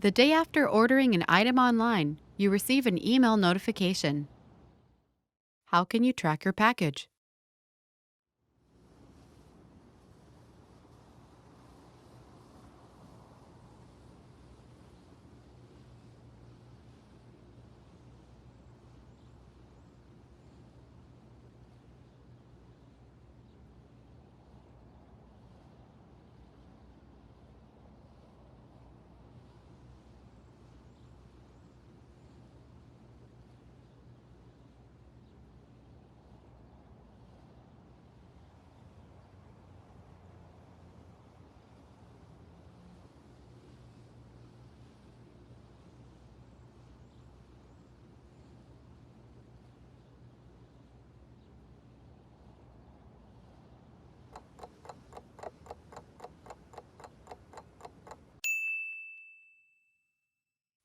The day after ordering an item online, you receive an email notification. How can you track your package?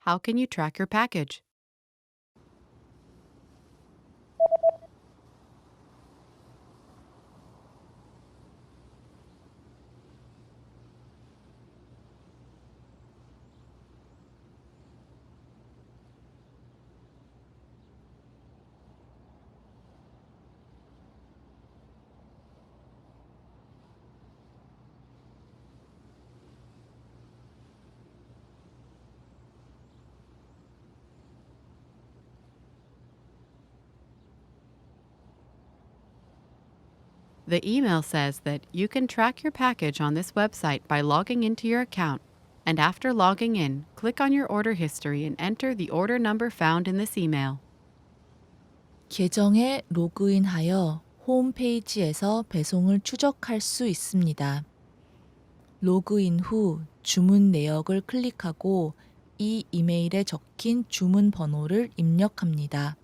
How can you track your package? The email says that you can track your package on this website by logging into your account, and after logging in, click on your order history and enter the order number found in this email. 계정에 로그인하여 홈페이지에서 배송을 추적할 수 있습니다. 로그인 후 주문 내역을 클릭하고 이 이메일에 적힌 주문 번호를 입력합니다.